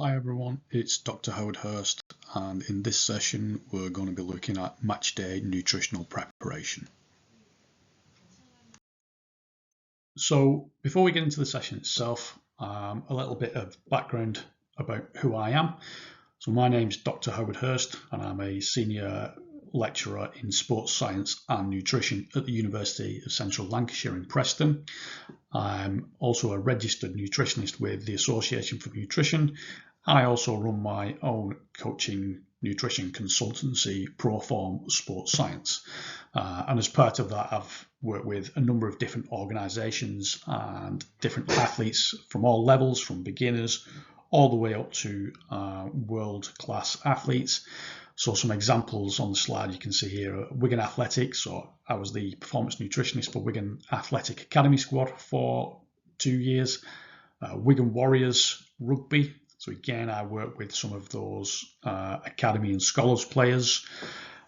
Hi everyone, it's Dr. Howard Hurst, and in this session we're going to be looking at match day nutritional preparation. So before we get into the session itself, a little bit of background about who I am. So my name's Dr. Howard Hurst and I'm a senior lecturer in sports science and nutrition at the University of Central Lancashire in Preston. I'm also a registered nutritionist with the Association for Nutrition. I also run my own coaching nutrition consultancy, Proform Sports Science. And as part of that, I've worked with a number of different organisations and different athletes from all levels, from beginners all the way up to world-class athletes. So some examples on the slide you can see here: Wigan Athletics. So I was the performance nutritionist for Wigan Athletic Academy squad for 2 years. Wigan Warriors Rugby. So again, I work with some of those academy and scholars players.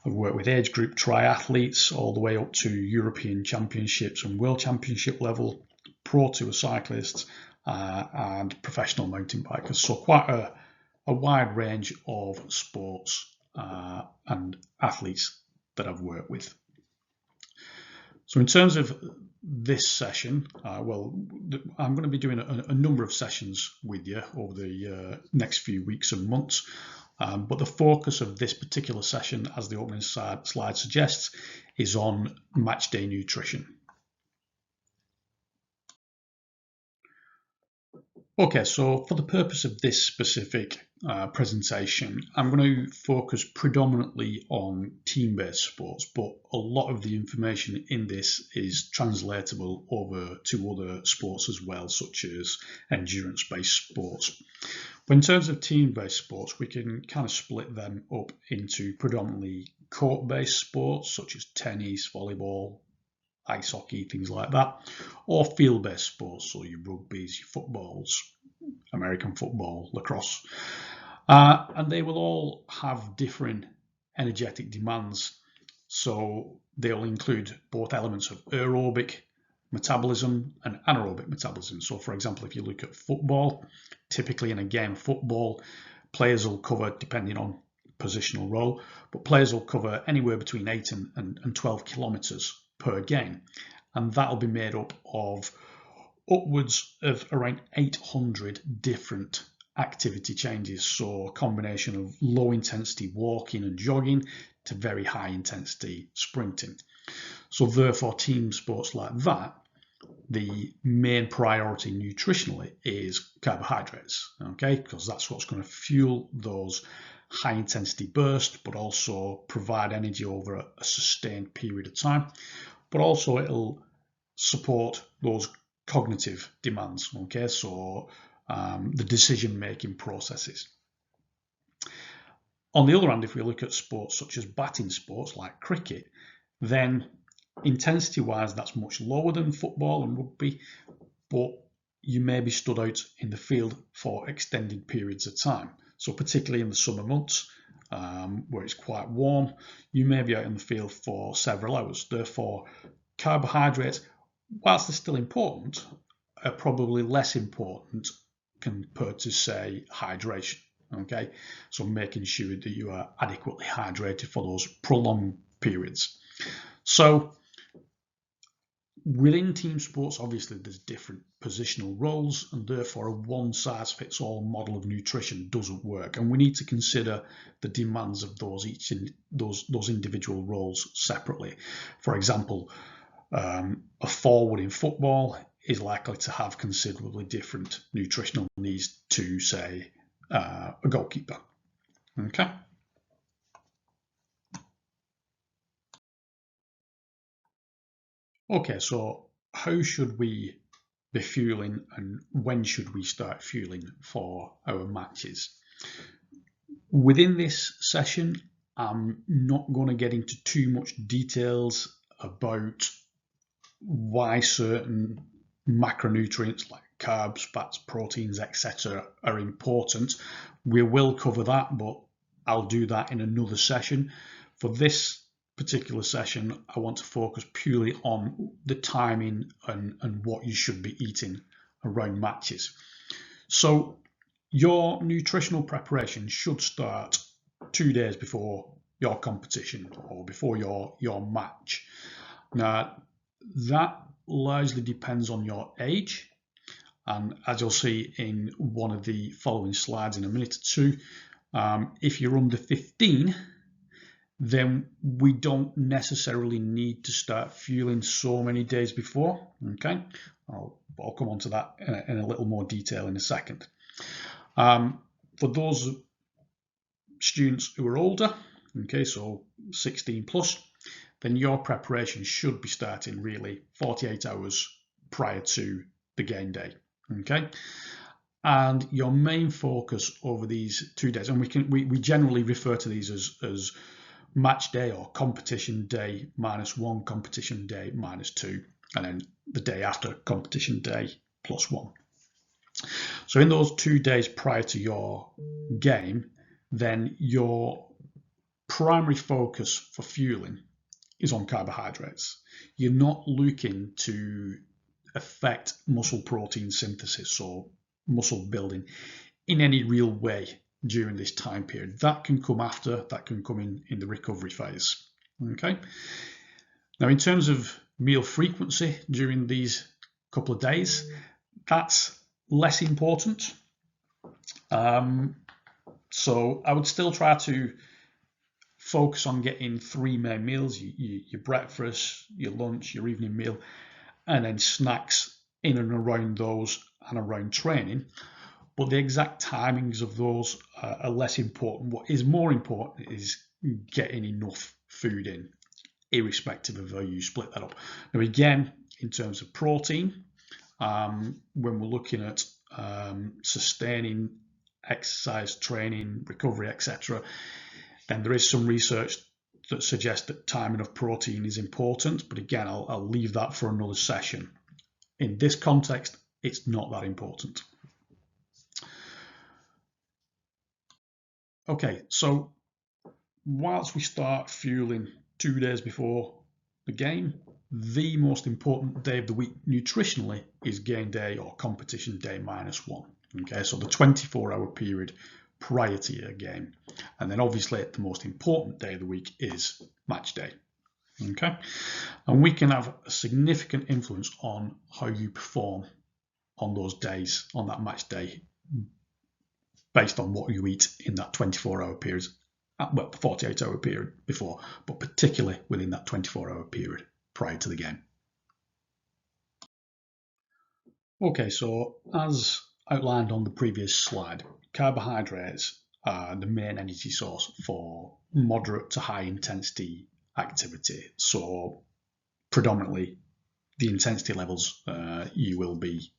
I've worked with age group triathletes all the way up to European Championships and World Championship level, Pro Tour cyclists, and professional mountain bikers. So quite a wide range of sports and athletes that I've worked with. So in terms of this session, I'm going to be doing a number of sessions with you over the next few weeks and months. But the focus of this particular session, as the opening slide suggests, is on match day nutrition. Okay, so for the purpose of this specific presentation, I'm going to focus predominantly on team-based sports, but a lot of the information in this is translatable over to other sports as well, such as endurance-based sports. But in terms of team-based sports, we can kind of split them up into predominantly court-based sports, such as tennis, volleyball, ice hockey, things like that, or field-based sports, so your rugbies, your footballs, American football, lacrosse. And they will all have different energetic demands. So they'll include both elements of aerobic metabolism and anaerobic metabolism. So for example, if you look at football, typically in a game of football, players will cover, depending on positional role, but players will cover anywhere between 8 and 12 kilometres per game. And that'll be made up of upwards of around 800 different activity changes. So a combination of low intensity walking and jogging to very high intensity sprinting. So therefore, team sports like that, the main priority nutritionally is carbohydrates, okay, because that's what's going to fuel those high intensity bursts, but also provide energy over a sustained period of time. But also it'll support those cognitive demands, okay, so the decision-making processes. On the other hand, if we look at sports such as batting sports like cricket, then intensity-wise that's much lower than football and rugby, but you may be stood out in the field for extended periods of time. So particularly in the summer months, where it's quite warm, you may be out in the field for several hours. Therefore, carbohydrates, whilst they're still important, are probably less important compared to, say, hydration. Okay, so making sure that you are adequately hydrated for those prolonged periods. So within team sports, obviously there's different positional roles, and therefore a one-size-fits-all model of nutrition doesn't work, and we need to consider the demands of those individual roles separately. For example, a forward in football is likely to have considerably different nutritional needs to, say, a goalkeeper. Okay. Okay, so how should we be fueling and when should we start fueling for our matches? Within this session, I'm not going to get into too much details about why certain macronutrients like carbs, fats, proteins, etc. are important. We will cover that, but I'll do that in another session. For this particular session, I want to focus purely on the timing and what you should be eating around matches. So Your nutritional preparation should start 2 days before your competition or before your match. Now, that largely depends on your age, and as you'll see in one of the following slides in a minute or two, if you're under 15, then we don't necessarily need to start fueling so many days before. Okay, I'll come on to that in a little more detail in a second. For those students who are older, okay, so 16 plus, then your preparation should be starting really 48 hours prior to the game day. Okay, and your main focus over these 2 days, and we generally refer to these as match day or competition day -1, competition day -2, and then the day after competition day +1. So in those 2 days prior to your game, then your primary focus for fueling is on carbohydrates. You're not looking to affect muscle protein synthesis or muscle building in any real way during this time period. That can come after, that can come in the recovery phase. Okay. Now, in terms of meal frequency during these couple of days, that's less important. So I would still try to focus on getting 3 main meals, your breakfast, your lunch, your evening meal, and then snacks in and around those and around training. But the exact timings of those are less important. What is more important is getting enough food in, irrespective of how you split that up. Now, again, in terms of protein, when we're looking at sustaining exercise, training, recovery, etc., then there is some research that suggests that timing of protein is important. But again, I'll leave that for another session. In this context, it's not that important. Okay, so whilst we start fueling 2 days before the game, the most important day of the week nutritionally is game day or competition day -1. Okay, so the 24-hour period prior to your game. And then obviously the most important day of the week is match day. Okay, and we can have a significant influence on how you perform on those days, on that match day, based on what you eat in that 24-hour period, well, the 48-hour period before, but particularly within that 24-hour period prior to the game. Okay, so as outlined on the previous slide, carbohydrates are the main energy source for moderate to high intensity activity. So predominantly the intensity levels you will be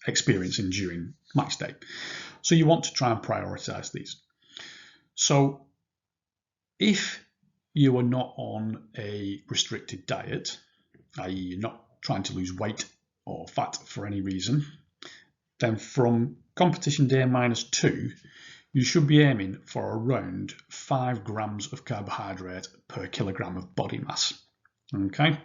experiencing during match day. So you want to try and prioritize these. So if you are not on a restricted diet, i.e. you're not trying to lose weight or fat for any reason, then from competition day -2, you should be aiming for around 5 grams of carbohydrate per kilogram of body mass. Okay,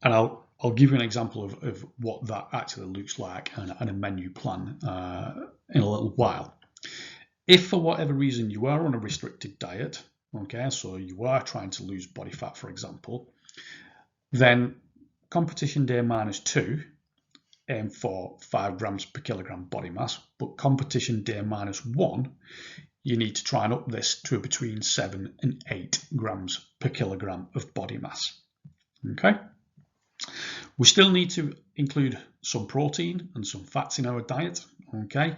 and I'll give you an example of what that actually looks like and a menu plan in a little while. If for whatever reason you are on a restricted diet, okay, so you are trying to lose body fat, for example, then competition day -2, aim for 5 grams per kilogram body mass, but competition day -1, you need to try and up this to between 7 and 8 grams per kilogram of body mass. Okay. We still need to include some protein and some fats in our diet. Okay.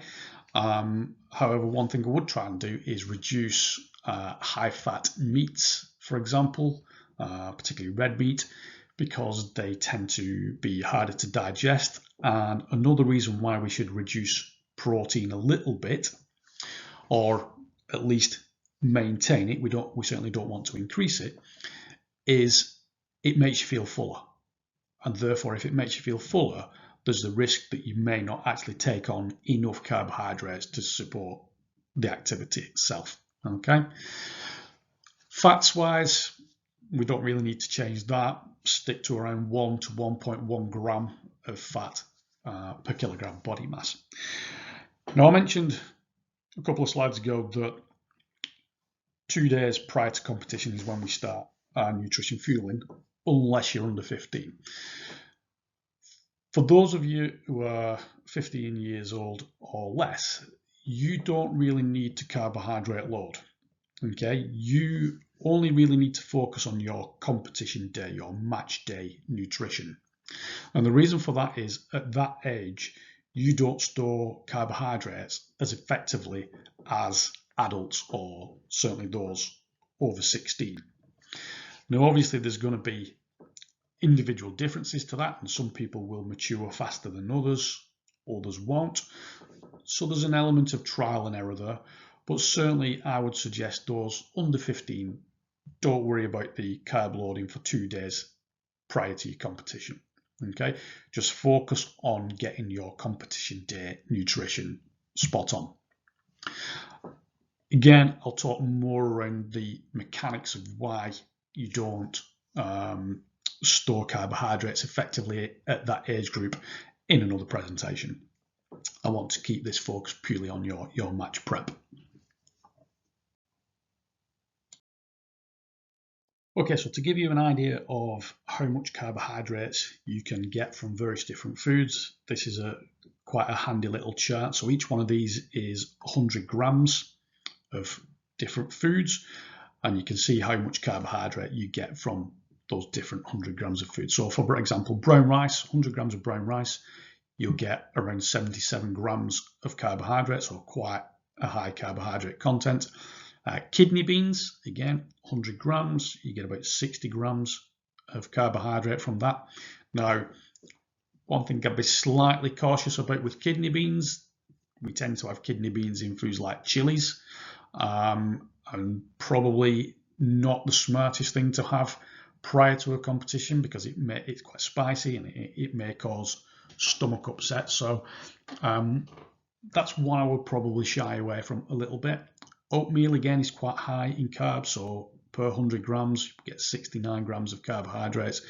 However, one thing I would try and do is reduce high-fat meats, for example, particularly red meat, because they tend to be harder to digest. And another reason why we should reduce protein a little bit, or at least maintain it, we certainly don't want to increase it, is it makes you feel fuller. And therefore, if it makes you feel fuller, there's the risk that you may not actually take on enough carbohydrates to support the activity itself. Okay. Fats wise, we don't really need to change that. Stick to around 1 to 1.1 gram of fat per kilogram body mass. Now, I mentioned a couple of slides ago that 2 days prior to competition is when we start our nutrition fueling, unless you're under 15. For those of you who are 15 years old or less, you don't really need to carbohydrate load. Okay, you only really need to focus on your competition day, your match day nutrition. And the reason for that is at that age, you don't store carbohydrates as effectively as adults, or certainly those over 16. Now, obviously, there's going to be individual differences to that, and some people will mature faster than others won't. So there's an element of trial and error there, but certainly I would suggest those under 15, don't worry about the carb loading for 2 days prior to your competition. Okay, just focus on getting your competition day nutrition spot on. Again, I'll talk more around the mechanics of why you don't store carbohydrates effectively at that age group in another presentation. I want to keep this focused purely on your match prep. Okay, so to give you an idea of how much carbohydrates you can get from various different foods, this is quite a handy little chart. So each one of these is 100 grams of different foods, and you can see how much carbohydrate you get from those different 100 grams of food. So for example, brown rice, 100 grams of brown rice, you'll get around 77 grams of carbohydrates, so quite a high carbohydrate content. Kidney beans, again, 100 grams, you get about 60 grams of carbohydrate from that. Now, one thing I'd be slightly cautious about with kidney beans, we tend to have kidney beans in foods like chilies, and probably not the smartest thing to have prior to a competition because it's quite spicy and it may cause stomach upset. So that's one I would probably shy away from a little bit. Oatmeal, again, is quite high in carbs, so per 100 grams, you get 69 grams of carbohydrates.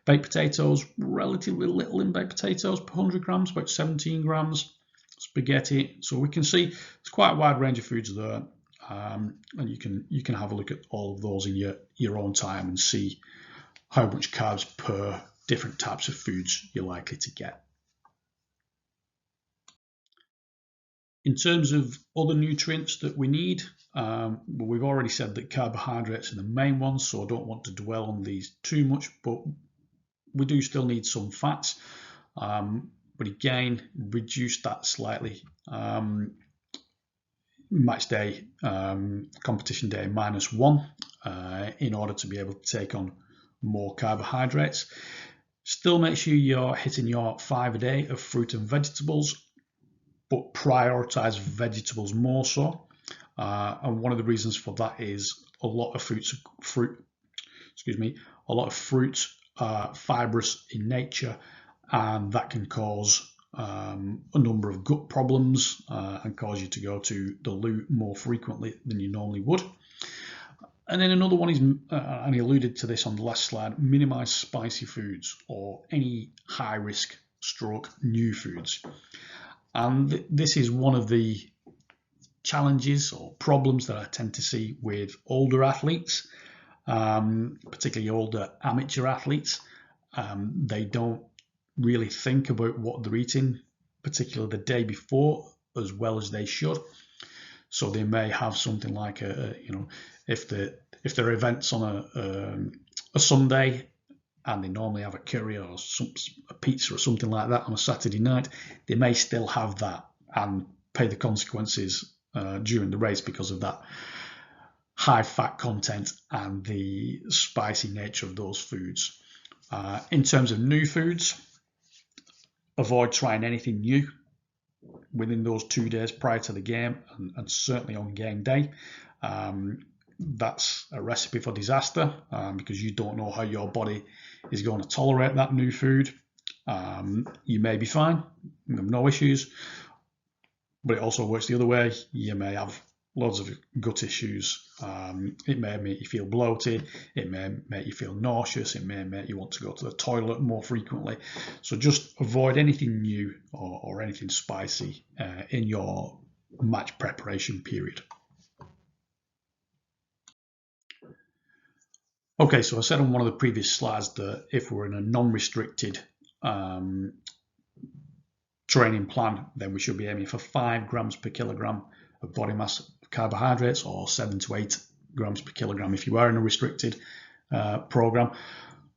Baked potatoes, relatively little in baked potatoes per 100 grams, about 17 grams. Spaghetti, so we can see there's quite a wide range of foods there, and you can have a look at all of those in your own time and see how much carbs per different types of foods you're likely to get. In terms of other nutrients that we need, we've already said that carbohydrates are the main ones, so I don't want to dwell on these too much, but we do still need some fats. But again, reduce that slightly. Match day, competition day -1 in order to be able to take on more carbohydrates. Still make sure you're hitting your 5 a day of fruit and vegetables, but prioritize vegetables more so. And one of the reasons for that is a lot of fruits are fibrous in nature, and that can cause a number of gut problems and cause you to go to the loo more frequently than you normally would. And then another one is, and I alluded to this on the last slide, minimize spicy foods or any high risk stroke new foods. And this is one of the challenges or problems that I tend to see with older athletes, particularly older amateur athletes. They don't really think about what they're eating, particularly the day before, as well as they should. So they may have something like if there are events on a Sunday, and they normally have a curry or a pizza or something like that on a Saturday night, they may still have that and pay the consequences during the race because of that high fat content and the spicy nature of those foods. In terms of new foods, avoid trying anything new within those 2 days prior to the game, and certainly on game day. That's a recipe for disaster because you don't know how your body is going to tolerate that new food. You may be fine, you have no issues, but it also works the other way. You may have loads of gut issues. It may make you feel bloated, it may make you feel nauseous, it may make you want to go to the toilet more frequently. So just avoid anything new or anything spicy in your match preparation period. Okay, so I said on one of the previous slides that if we're in a non-restricted training plan, then we should be aiming for 5 grams per kilogram of body mass carbohydrates, or 7 to 8 grams per kilogram if you are in a restricted program.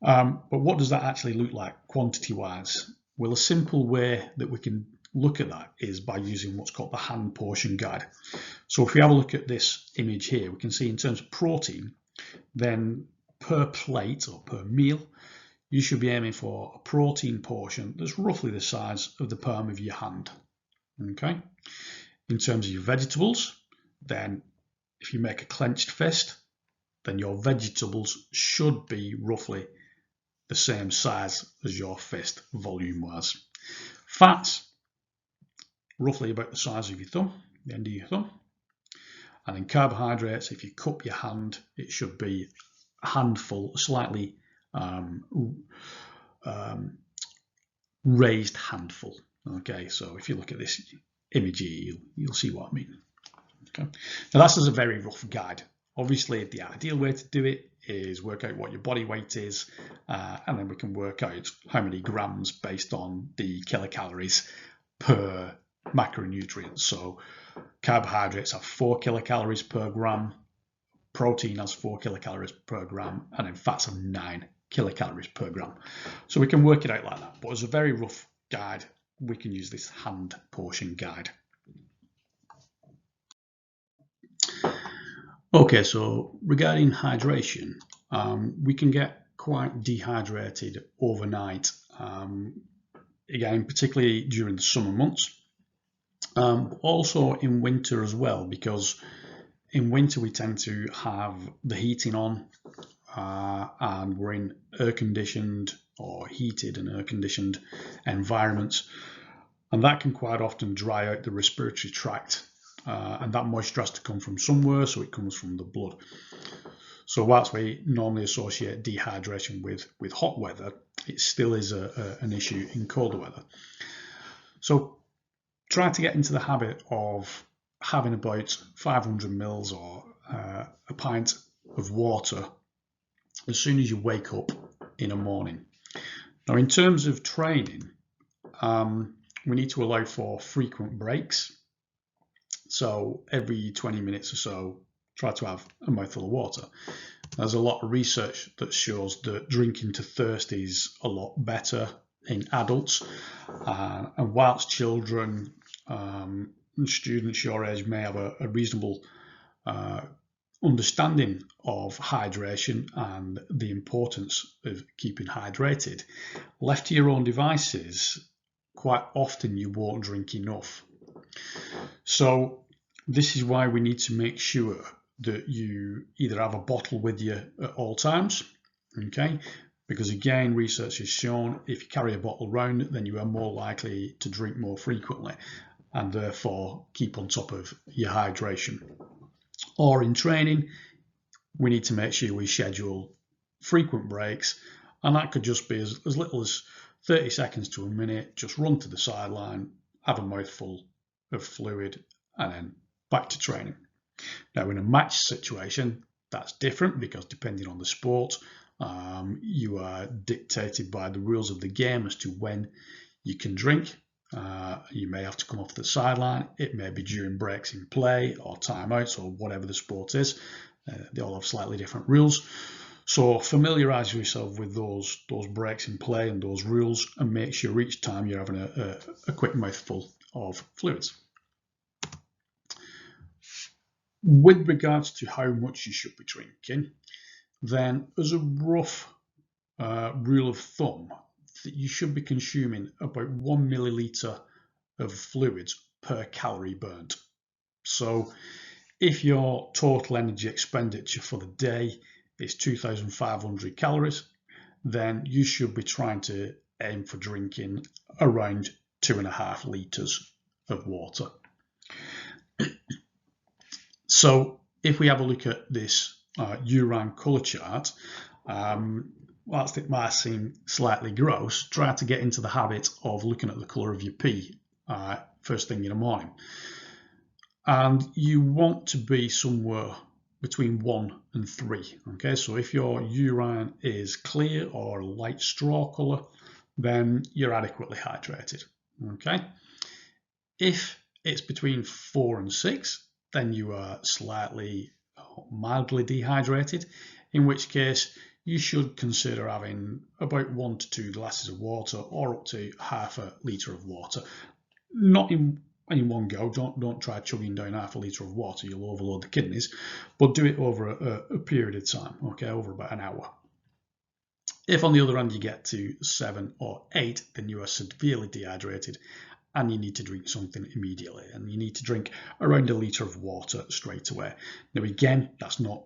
But what does that actually look like quantity-wise? Well, a simple way that we can look at that is by using what's called the hand portion guide. So if we have a look at this image here, we can see in terms of protein, then per plate or per meal, you should be aiming for a protein portion that's roughly the size of the palm of your hand. Okay. In terms of your vegetables, then if you make a clenched fist, then your vegetables should be roughly the same size as your fist volume-wise. Fats, roughly about the size of your thumb, the end of your thumb. And then carbohydrates, if you cup your hand, it should be a handful, slightly raised handful. Okay, so if you look at this image here, you'll see what I mean. Okay, now that's just a very rough guide. Obviously, the ideal way to do it is work out what your body weight is, and then we can work out how many grams based on the kilocalories per macronutrient. So carbohydrates have 4 kilocalories per gram, protein has 4 kilocalories per gram, and then fats have 9 kilocalories per gram. So we can work it out like that. But as a very rough guide, we can use this hand portion guide. Okay, so regarding hydration, we can get quite dehydrated overnight, again, particularly during the summer months, also in winter as well, because in winter we tend to have the heating on, and we're in air-conditioned or heated and air-conditioned environments, and that can quite often dry out the respiratory tract, and that moisture has to come from somewhere, so it comes from the blood. So whilst we normally associate dehydration with hot weather, it still is an issue in colder weather. So try to get into the habit of having about 500 mils or a pint of water as soon as you wake up in the morning. Now, in terms of training, we need to allow for frequent breaks. So every 20 minutes or so, try to have a mouthful of water. There's a lot of research that shows that drinking to thirst is a lot better in adults, and whilst children and students your age may have a reasonable understanding of hydration and the importance of keeping hydrated, left to your own devices, quite often you won't drink enough. So this is why we need to make sure that you either have a bottle with you at all times, okay? Because again, research has shown if you carry a bottle around, then you are more likely to drink more frequently and therefore keep on top of your hydration. Or in training, we need to make sure we schedule frequent breaks, and that could just be as little as 30 seconds to a minute. Just run to the sideline, have a mouthful of fluid, and then back to training. Now, in a match situation, that's different because depending on the sport, you are dictated by the rules of the game as to when you can drink. You may have to come off the sideline. It may be during breaks in play or timeouts or whatever the sport is. They all have slightly different rules. So familiarise yourself with those breaks in play and those rules, and make sure each time you're having a quick mouthful of fluids. With regards to how much you should be drinking, then as a rough rule of thumb, you should be consuming about 1 milliliter of fluids per calorie burnt. So if your total energy expenditure for the day is 2,500 calories, then you should be trying to aim for drinking around 2.5 litres of water. So if we have a look at this urine colour chart, whilst it might seem slightly gross, try to get into the habit of looking at the colour of your pee first thing in the morning. And you want to be somewhere between 1 and 3. Okay, so if your urine is clear or light straw colour, then you're adequately hydrated. Okay, if it's between 4 and 6, then you are slightly mildly dehydrated, in which case you should consider having about 1 to 2 glasses of water or up to half a litre of water. Not in one go. Don't try chugging down half a litre of water, you'll overload the kidneys, but do it over a period of time, okay, over about an hour. If on the other hand you get to 7 or 8, then you are severely dehydrated and you need to drink something immediately, and you need to drink around a litre of water straight away. Now again, that's not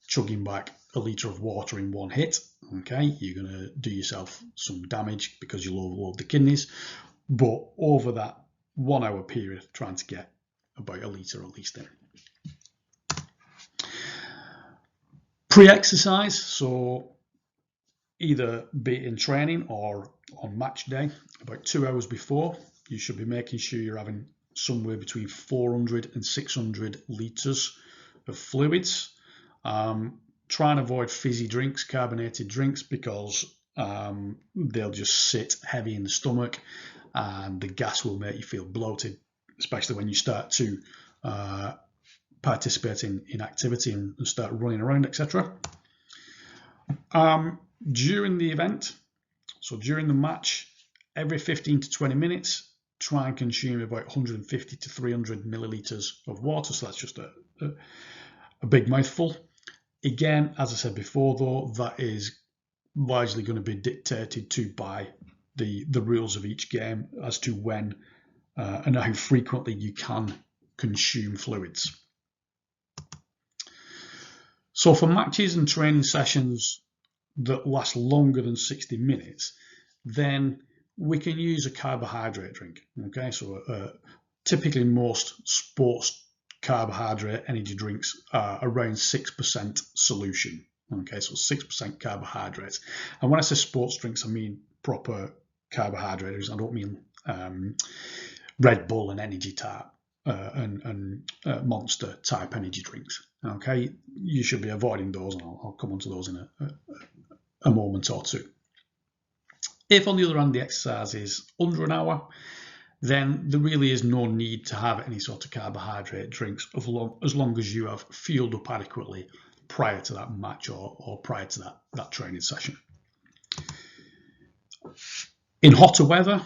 chugging back a litre of water in one hit, okay, you're going to do yourself some damage because you'll overload the kidneys, but over that 1 hour period, trying to get about a litre at least in. Pre-exercise, so either be it in training or on match day, about 2 hours before, you should be making sure you're having somewhere between 400 and 600 litres of fluids. Try and avoid fizzy drinks, carbonated drinks, because they'll just sit heavy in the stomach and the gas will make you feel bloated, especially when you start to participate in activity and start running around, etc. During the event, so during the match, every 15 to 20 minutes, try and consume about 150 to 300 millilitres of water. So that's just a big mouthful. Again, as I said before, though, that is largely going to be dictated to by the rules of each game as to when and how frequently you can consume fluids. So for matches and training sessions that last longer than 60 minutes, then we can use a carbohydrate drink. Okay, so typically most sports carbohydrate energy drinks are around 6% solution. Okay, so 6% carbohydrates. And when I say sports drinks, I mean proper carbohydrates. I don't mean Red Bull and energy type and Monster type energy drinks. Okay, you should be avoiding those, and I'll come on to those in a moment or two. If on the other hand the exercise is under an hour, then there really is no need to have any sort of carbohydrate drinks as long as you have fueled up adequately prior to that match or prior to that training session. In hotter weather,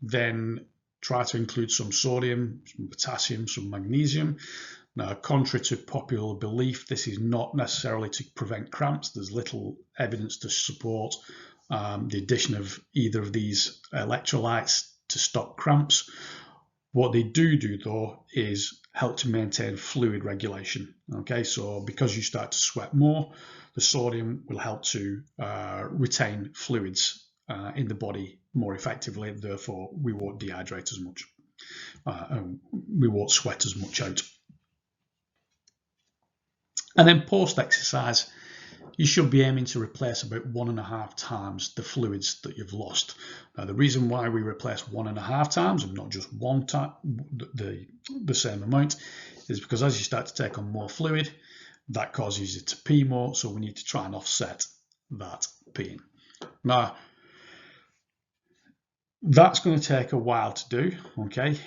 then try to include some sodium, some potassium, some magnesium. Now, contrary to popular belief, this is not necessarily to prevent cramps. There's little evidence to support the addition of either of these electrolytes to stop cramps. What they do though is help to maintain fluid regulation. Okay, so because you start to sweat more, the sodium will help to retain fluids in the body more effectively. Therefore, we won't dehydrate as much. And we won't sweat as much out. And then post-exercise, you should be aiming to replace about 1.5 times the fluids that you've lost. Now, the reason why we replace 1.5 times and not just one time, the same amount, is because as you start to take on more fluid, that causes you to pee more, so we need to try and offset that peeing. Now, that's going to take a while to do, okay?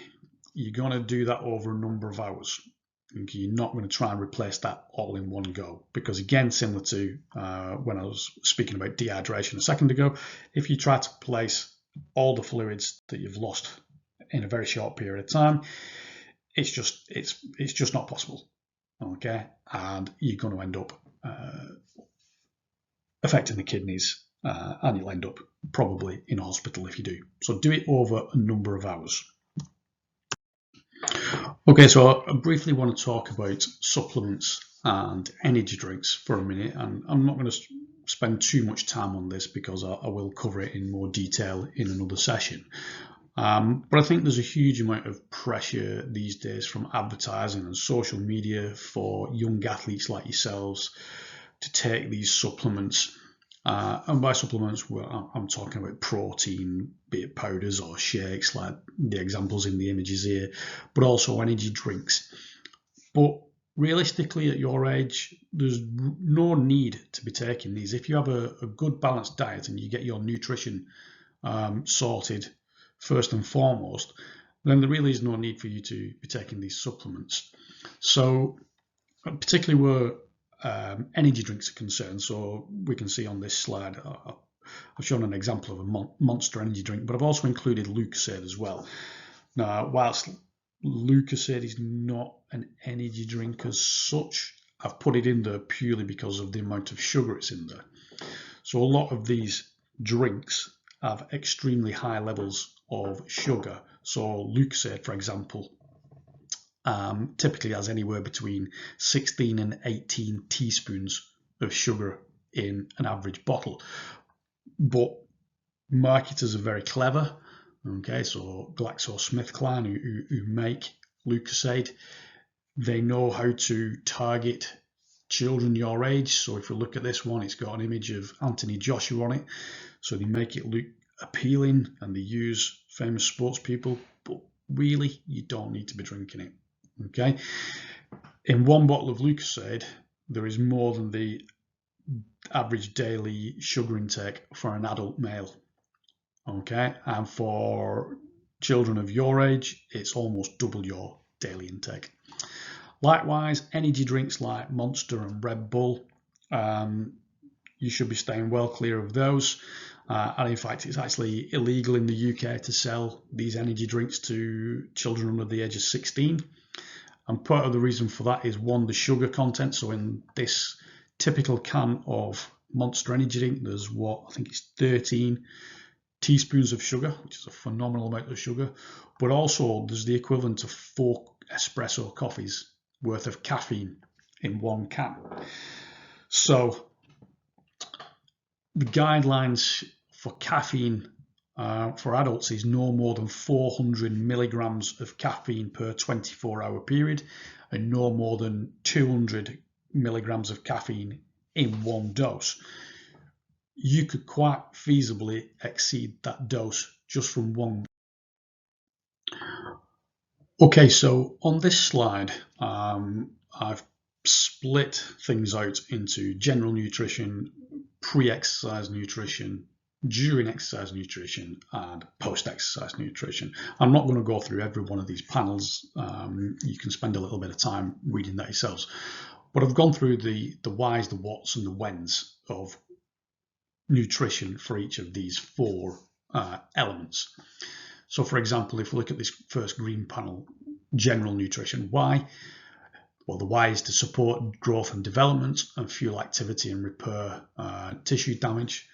You're going to do that over a number of hours. You're not going to try and replace that all in one go, because again, similar to when I was speaking about dehydration a second ago, if you try to place all the fluids that you've lost in a very short period of time, it's just not possible, okay? And you're going to end up affecting the kidneys, and you'll end up probably in hospital if you do. So do it over a number of hours. Okay, so I briefly want to talk about supplements and energy drinks for a minute, and I'm not going to spend too much time on this because I will cover it in more detail in another session. But I think there's a huge amount of pressure these days from advertising and social media for young athletes like yourselves to take these supplements. And by supplements, well, I'm talking about protein, be it powders or shakes, like the examples in the images here, but also energy drinks. But realistically, at your age, there's no need to be taking these. If you have a good balanced diet and you get your nutrition sorted first and foremost, then there really is no need for you to be taking these supplements. So, particularly where energy drinks are concerned, so we can see on this slide, I've shown an example of a Monster energy drink, but I've also included Lucozade as well. Now, whilst Lucozade is not an energy drink as such, I've put it in there purely because of the amount of sugar it's in there. So a lot of these drinks have extremely high levels of sugar. So Lucozade, for example, typically has anywhere between 16 and 18 teaspoons of sugar in an average bottle. But marketers are very clever. Okay, so GlaxoSmithKline, who make Lucozade, they know how to target children your age. So if you look at this one, it's got an image of Anthony Joshua on it. So they make it look appealing and they use famous sports people, but really you don't need to be drinking it. Okay, in one bottle of Lucozade, there is more than the average daily sugar intake for an adult male. Okay, and for children of your age, it's almost double your daily intake. Likewise, energy drinks like Monster and Red Bull, you should be staying well clear of those. And in fact, it's actually illegal in the UK to sell these energy drinks to children under the age of 16. And part of the reason for that is one, the sugar content. So in this typical can of Monster energy drink, there's what I think it's 13 teaspoons of sugar, which is a phenomenal amount of sugar. But also there's the equivalent of 4 espresso coffees worth of caffeine in one can. So the guidelines for caffeine for adults is no more than 400 milligrams of caffeine per 24-hour period and no more than 200 milligrams of caffeine in one dose. You could quite feasibly exceed that dose just from one. Okay, so on this slide, I've split things out into general nutrition, pre-exercise nutrition, during exercise nutrition, and post-exercise nutrition. I'm not going to go through every one of these panels. You can spend a little bit of time reading that yourselves. But I've gone through the whys, the whats, and the whens of nutrition for each of these 4 elements. So, for example, if we look at this first green panel, general nutrition, why? Well, the why is to support growth and development and fuel activity and repair tissue damage.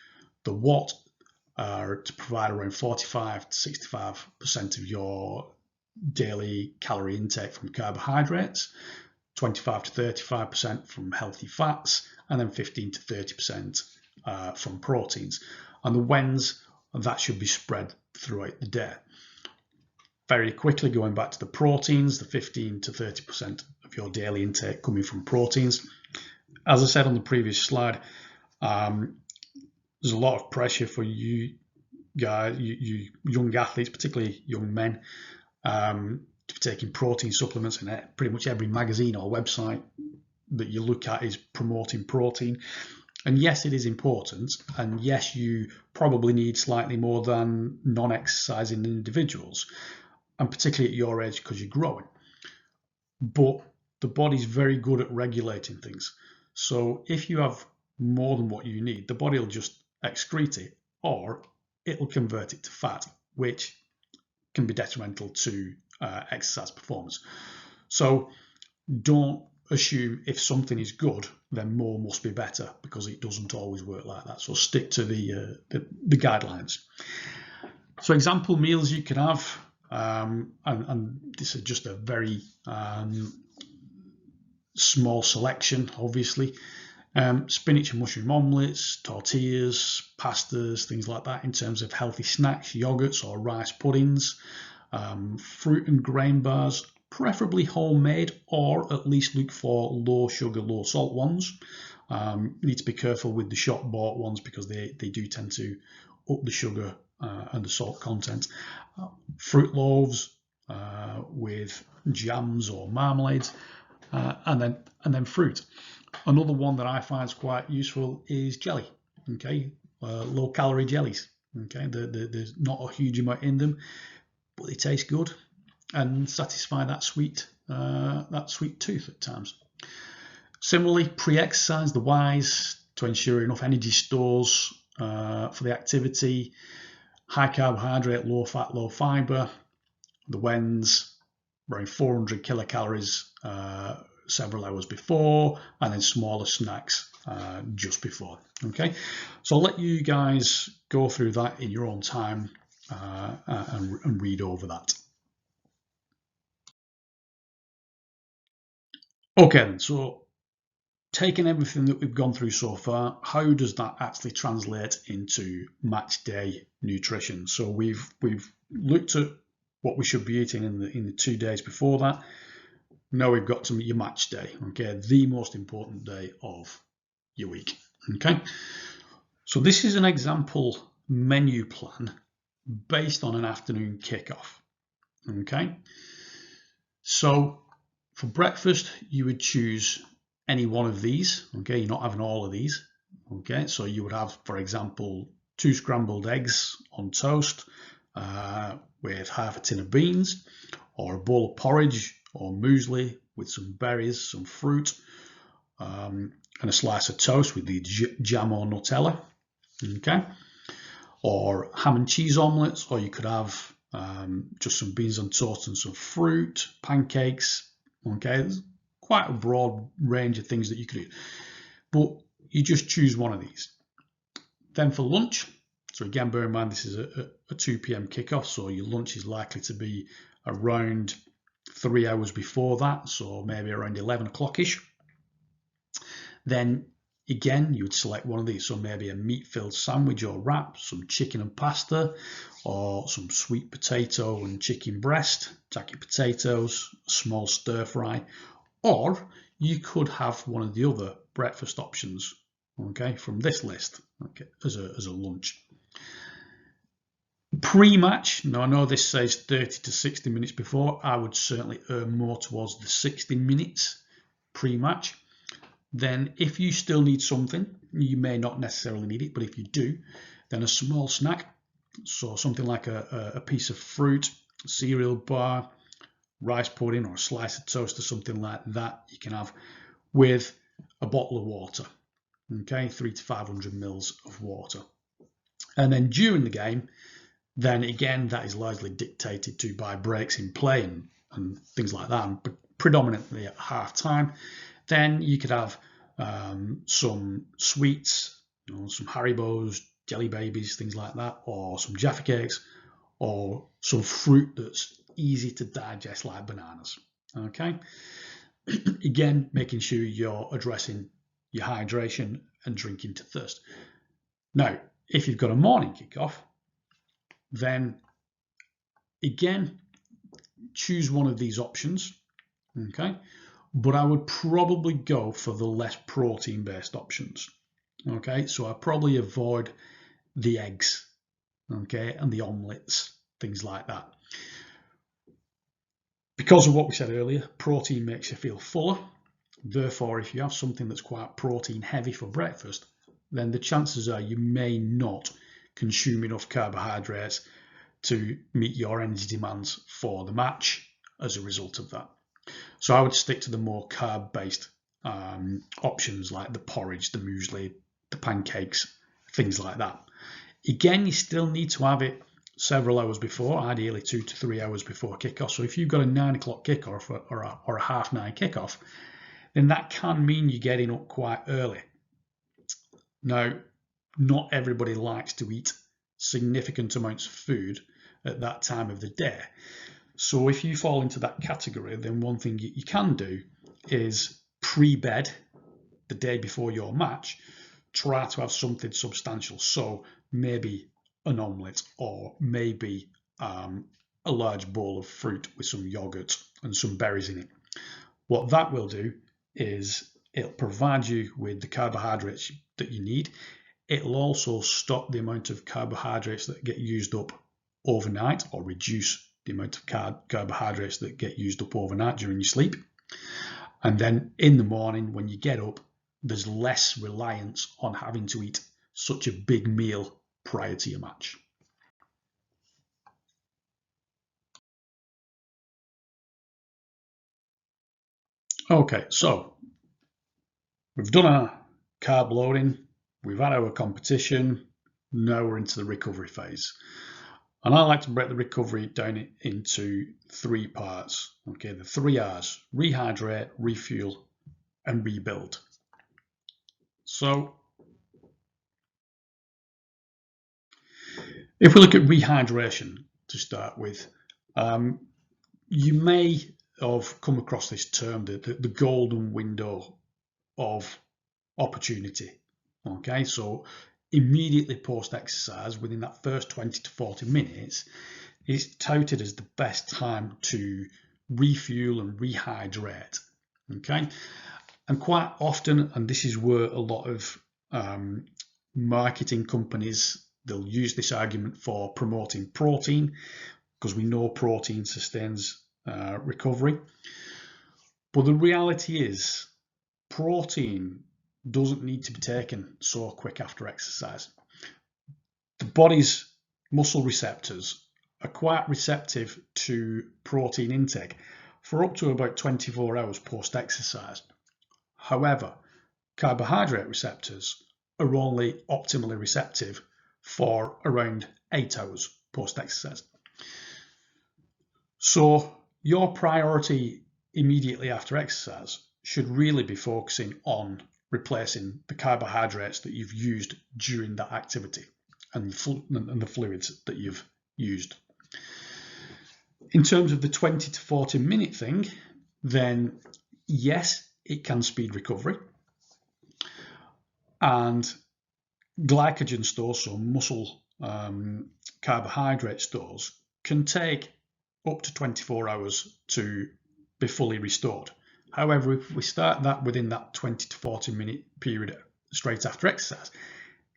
The what are to provide around 45 to 65% of your daily calorie intake from carbohydrates, 25 to 35% from healthy fats, and then 15 to 30% from proteins. And the whens, that should be spread throughout the day. Very quickly going back to the proteins, the 15 to 30% of your daily intake coming from proteins. As I said on the previous slide, there's a lot of pressure for you guys, you young athletes, particularly young men, to be taking protein supplements, and pretty much every magazine or website that you look at is promoting protein. And yes, it is important, and yes, you probably need slightly more than non-exercising individuals, and particularly at your age because you're growing. But the body's very good at regulating things. So if you have more than what you need, the body will just excrete it, or it'll convert it to fat, which can be detrimental to exercise performance. So don't assume if something is good, then more must be better, because it doesn't always work like that. So stick to the guidelines. So example meals you can have, and this is just a very small selection, obviously. Spinach and mushroom omelettes, tortillas, pastas, things like that in terms of healthy snacks, yogurts or rice puddings, fruit and grain bars, preferably homemade, or at least look for low sugar, low salt ones. You need to be careful with the shop bought ones because they do tend to up the sugar and the salt content. Fruit loaves with jams or marmalades, and then fruit. Another one that I find is quite useful is jelly. Okay, low calorie jellies. Okay, there's not a huge amount in them, but they taste good and satisfy that sweet tooth at times. Similarly, pre-exercise, the whys to ensure enough energy stores for the activity, high carbohydrate, low fat, low fiber, the whens, around 400 kilocalories several hours before, and then smaller snacks just before. Okay, so I'll let you guys go through that in your own time and read over that. Okay, so taking everything that we've gone through so far, how does that actually translate into match day nutrition? So we've looked at what we should be eating in the 2 days before that. Now we've got to your match day, okay, the most important day of your week. Okay, so this is an example menu plan based on an afternoon kickoff. Okay, so for breakfast you would choose any one of these. Okay, you're not having all of these. Okay, so you would have, for example, 2 scrambled eggs on toast with half a tin of beans, or a bowl of porridge or muesli with some berries, some fruit, and a slice of toast with the jam or Nutella. Okay, or ham and cheese omelettes, or you could have just some beans on toast and some fruit, pancakes. Okay, there's quite a broad range of things that you could eat, but you just choose one of these. Then for lunch, so again, bear in mind this is a 2 p.m. kickoff, so your lunch is likely to be around 3 hours before that, so maybe around 11 o'clock-ish. Then again, you would select one of these, so maybe a meat-filled sandwich or wrap, some chicken and pasta, or some sweet potato and chicken breast, jacket potatoes, a small stir fry, or you could have one of the other breakfast options, okay, from this list, okay, as a lunch. Pre-match, now I know this says 30 to 60 minutes before, I would certainly err more towards the 60 minutes pre-match. Then if you still need something, you may not necessarily need it, but if you do, then a small snack, so something like a piece of fruit, cereal bar, rice pudding, or a slice of toast or something like that, you can have with a bottle of water. Okay, 300 to 500 mils of water. And then during the game, then again, that is largely dictated to by breaks in play and things like that, but predominantly at half time. Then you could have some sweets, some Haribos, jelly babies, things like that, or some Jaffa cakes, or some fruit that's easy to digest like bananas. Okay, again, making sure you're addressing your hydration and drinking to thirst. Now, if you've got a morning kickoff, then again, choose one of these options. Okay, but I would probably go for the less protein-based options. Okay, so I probably avoid the eggs, okay, and the omelettes, things like that. Because of what we said earlier, protein makes you feel fuller. Therefore, if you have something that's quite protein heavy for breakfast, then the chances are you may not consume enough carbohydrates to meet your energy demands for the match as a result of that. So I would stick to the more carb-based options like the porridge, the muesli, the pancakes, things like that. Again, you still need to have it several hours before, ideally 2 to 3 hours before kickoff. So if you've got a 9 o'clock kickoff or a 9:30 kickoff, then that can mean you're getting up quite early. Now, not everybody likes to eat significant amounts of food at that time of the day. So if you fall into that category, then one thing you can do is pre-bed the day before your match, try to have something substantial. So maybe an omelette, or maybe a large bowl of fruit with some yogurt and some berries in it. What that will do is it'll provide you with the carbohydrates that you need. It'll also stop the amount of carbohydrates that get used up overnight, or reduce the amount of carbohydrates that get used up overnight during your sleep. And then in the morning, when you get up, there's less reliance on having to eat such a big meal prior to your match. Okay, so we've done our carb loading, we've had our competition, now we're into the recovery phase. And I like to break the recovery down into 3 parts. Okay, the 3 R's: rehydrate, refuel, and rebuild. So if we look at rehydration to start with, you may have come across this term, the golden window of opportunity. Okay, so immediately post exercise, within that first 20 to 40 minutes, it's touted as the best time to refuel and rehydrate. Okay, and quite often, and this is where a lot of marketing companies, they'll use this argument for promoting protein, because we know protein sustains recovery. But the reality is, protein doesn't need to be taken so quick after exercise. The body's muscle receptors are quite receptive to protein intake for up to about 24 hours post-exercise. However, carbohydrate receptors are only optimally receptive for around 8 hours post-exercise. So your priority immediately after exercise should really be focusing on replacing the carbohydrates that you've used during that activity and the fluids that you've used. In terms of the 20 to 40 minute thing, then yes, it can speed recovery. And glycogen stores, so muscle carbohydrate stores, can take up to 24 hours to be fully restored. However, if we start that within that 20 to 40 minute period straight after exercise,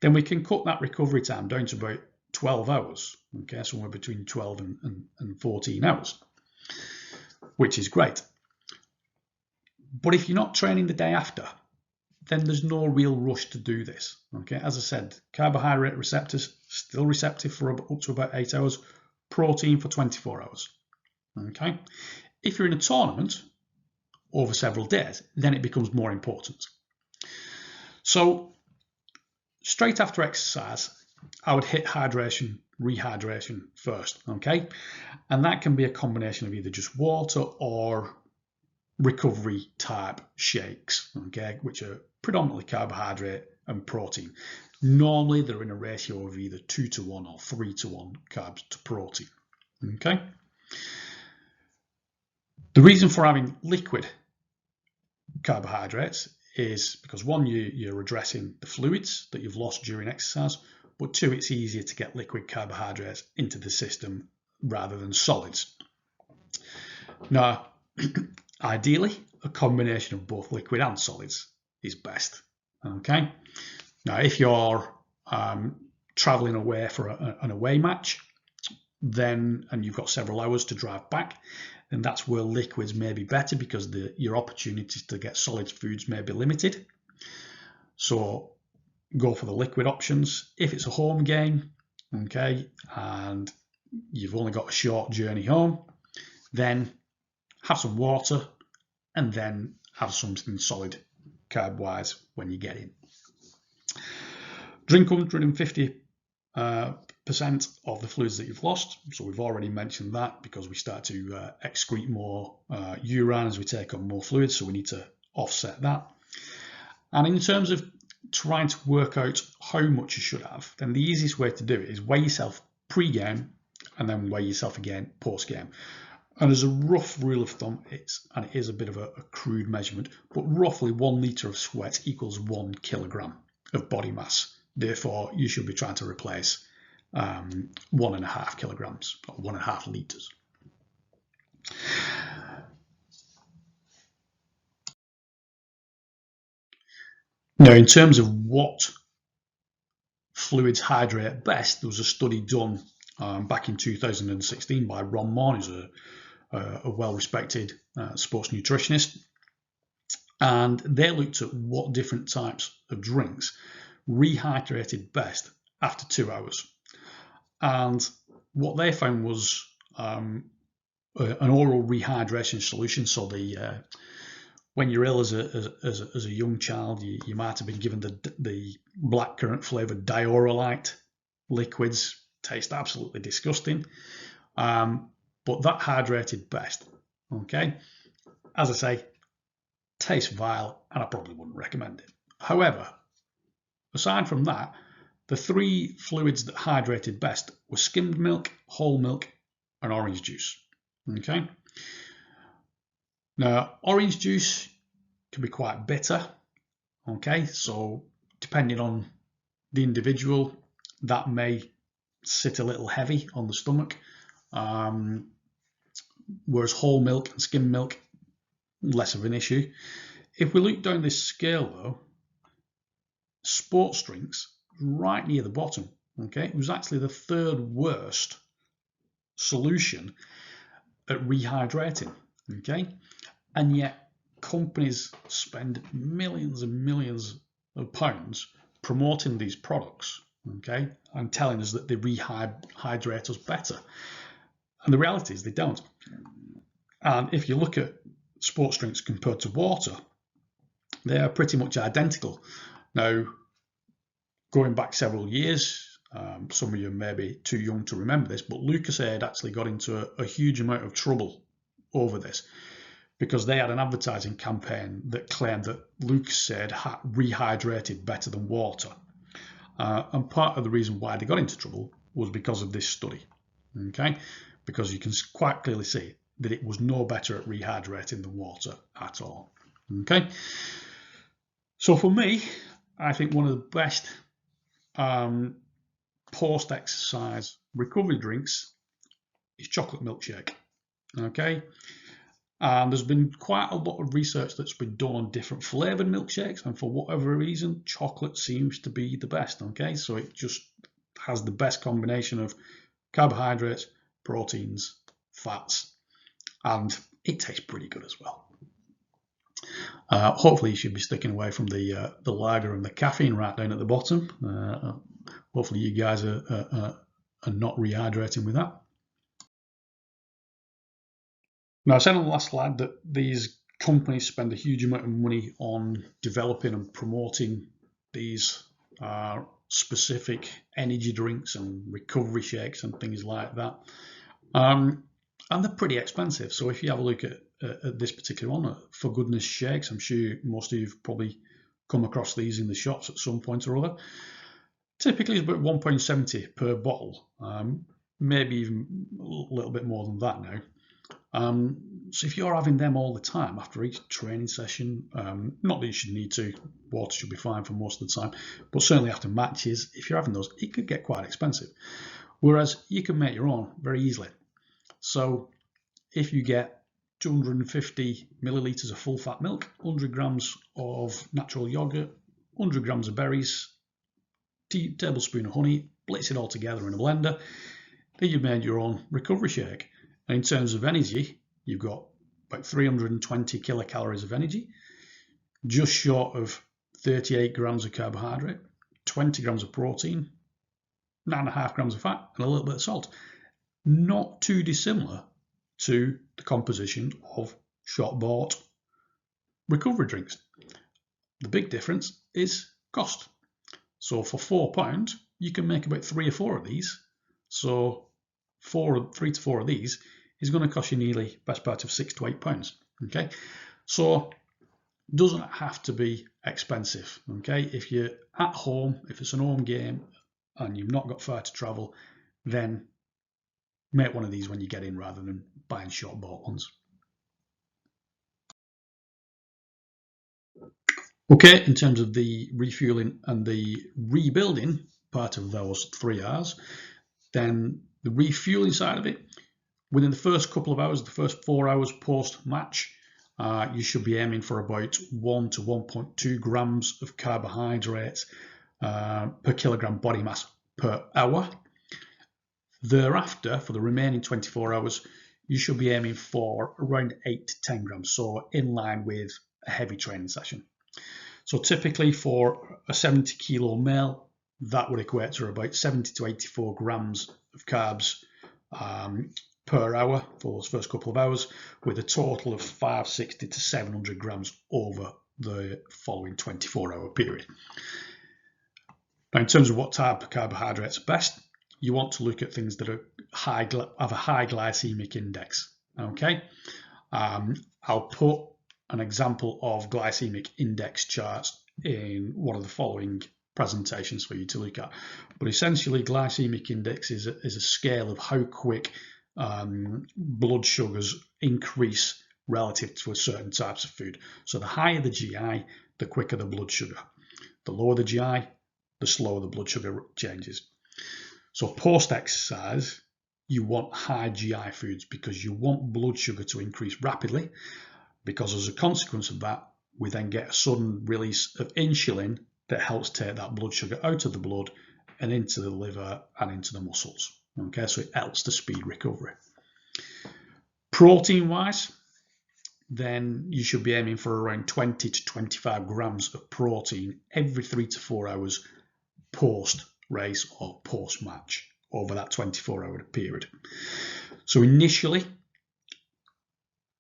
then we can cut that recovery time down to about 12 hours, okay, somewhere between 12 and 14 hours, which is great. But if you're not training the day after, then there's no real rush to do this. Okay, as I said, carbohydrate receptors still receptive for up to about 8 hours, protein for 24 hours. Okay, if you're in a tournament over several days, then it becomes more important. So straight after exercise, I would hit hydration, rehydration first. Okay, and that can be a combination of either just water or recovery type shakes, okay, which are predominantly carbohydrate and protein. Normally they're in a ratio of either 2:1 or 3:1 carbs to protein. Okay. The reason for having liquid carbohydrates is because, one, you're addressing the fluids that you've lost during exercise, but two, it's easier to get liquid carbohydrates into the system rather than solids. Now, ideally, a combination of both liquid and solids is best. Okay. Now, if you're traveling away for an away match, then, and you've got several hours to drive back, then that's where liquids may be better, because your opportunities to get solid foods may be limited. So go for the liquid options. If it's a home game, okay, and you've only got a short journey home, then have some water and then have something solid carb-wise when you get in. Drink 150% of the fluids that you've lost. So we've already mentioned that, because we start to excrete more urine as we take on more fluids, so we need to offset that. And in terms of trying to work out how much you should have, then the easiest way to do it is weigh yourself pre-game and then weigh yourself again post-game. And as a rough rule of thumb, it is a bit of a crude measurement, but roughly 1 litre of sweat equals 1 kilogram of body mass. Therefore, you should be trying to replace 1.5 kilograms or 1.5 litres. Now, in terms of what fluids hydrate best, there was a study done back in 2016 by Ron Morn, who's a well-respected sports nutritionist, and they looked at what different types of drinks rehydrated best after 2 hours. And what they found was an oral rehydration solution. So when you're ill as a young child, you might have been given the blackcurrant flavoured Diorolite liquids. Taste absolutely disgusting, but that hydrated best. Okay, as I say, tastes vile, and I probably wouldn't recommend it. However, aside from that, the 3 fluids that hydrated best were skimmed milk, whole milk, and orange juice. Okay. Now, orange juice can be quite bitter. Okay, so depending on the individual, that may sit a little heavy on the stomach. Whereas whole milk and skimmed milk, less of an issue. If we look down this scale, though, sports drinks right near the bottom. Okay, it was actually the 3rd worst solution at rehydrating. Okay, and yet companies spend millions and millions of pounds promoting these products. Okay, and telling us that they rehydrate us better, and the reality is they don't. And if you look at sports drinks compared to water, they are pretty much identical. Now, going back several years, some of you may be too young to remember this, but Lucozade actually got into a huge amount of trouble over this because they had an advertising campaign that claimed that Lucozade rehydrated better than water. And part of the reason why they got into trouble was because of this study. Okay, because you can quite clearly see that it was no better at rehydrating than water at all. Okay, so for me, I think one of the best post-exercise recovery drinks is chocolate milkshake. Okay, and there's been quite a lot of research that's been done on different flavored milkshakes, and for whatever reason, chocolate seems to be the best. Okay, so it just has the best combination of carbohydrates, proteins, fats, and it tastes pretty good as well. Hopefully you should be sticking away from the lager and the caffeine right down at the bottom. Hopefully you guys are not rehydrating with that. Now, I said on the last slide that these companies spend a huge amount of money on developing and promoting these specific energy drinks and recovery shakes and things like that. And they're pretty expensive. So if you have a look at this particular one, For Goodness Shakes, I'm sure most of you have probably come across these in the shops at some point or other. Typically it's about £1.70 per bottle, maybe even a little bit more than that now. So if you're having them all the time after each training session, not that you should need to, water should be fine for most of the time, but certainly after matches, if you're having those, it could get quite expensive. Whereas you can make your own very easily. So if you get 250 millilitres of full fat milk, 100 grams of natural yogurt, 100 grams of berries, tablespoon of honey, blitz it all together in a blender, then you've made your own recovery shake. And in terms of energy, you've got about 320 kilocalories of energy, just short of 38 grams of carbohydrate, 20 grams of protein, 9.5 grams of fat, and a little bit of salt. Not too dissimilar to the composition of shop-bought recovery drinks. The big difference is cost. So for £4, you can make about 3 or 4 of these. So 3 to 4 of these is going to cost you nearly best part of £6 to £8. Okay, so doesn't have to be expensive. Okay, if you're at home, if it's an home game and you've not got far to travel, then make one of these when you get in rather than buying short bought ones. Okay, in terms of the refueling and the rebuilding part of those 3 R's, then the refueling side of it, within the first couple of hours, the first 4 hours post-match, you should be aiming for about 1 to 1.2 grams of carbohydrates per kilogram body mass per hour. Thereafter, for the remaining 24 hours, you should be aiming for around 8 to 10 grams, so in line with a heavy training session. So typically for a 70 kilo male, that would equate to about 70 to 84 grams of carbs per hour for those first couple of hours, with a total of 560 to 700 grams over the following 24-hour period. Now, in terms of what type of carbohydrates are best, you want to look at things that are have a high glycemic index. Okay, I'll put an example of glycemic index charts in one of the following presentations for you to look at. But essentially, glycemic index is a scale of how quick blood sugars increase relative to a certain types of food. So the higher the GI, the quicker the blood sugar. The lower the GI, the slower the blood sugar changes. So post-exercise, you want high GI foods because you want blood sugar to increase rapidly, because as a consequence of that, we then get a sudden release of insulin that helps take that blood sugar out of the blood and into the liver and into the muscles. Okay, so it helps to speed recovery. Protein-wise, then you should be aiming for around 20 to 25 grams of protein every 3 to 4 hours post-race or post-match over that 24-hour period. So initially,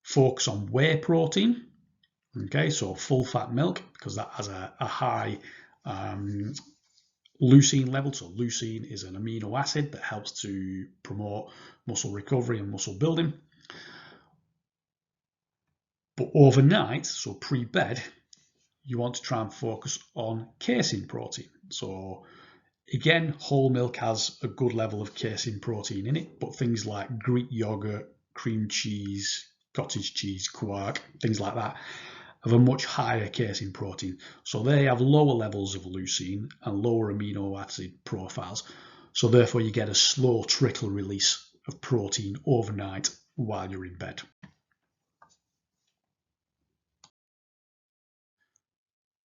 focus on whey protein, okay, so full-fat milk, because that has a high leucine level. So leucine is an amino acid that helps to promote muscle recovery and muscle building. But overnight, so pre-bed, you want to try and focus on casein protein. So again, whole milk has a good level of casein protein in it, but things like Greek yogurt, cream cheese, cottage cheese, quark, things like that have a much higher casein protein. So they have lower levels of leucine and lower amino acid profiles. So therefore you get a slow trickle release of protein overnight while you're in bed.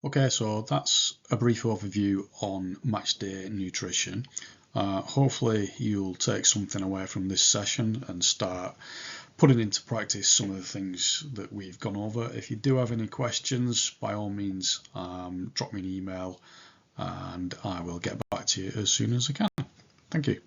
Okay, so that's a brief overview on match day nutrition. Hopefully you'll take something away from this session and start putting into practice some of the things that we've gone over. If you do have any questions, by all means, drop me an email and I will get back to you as soon as I can. Thank you.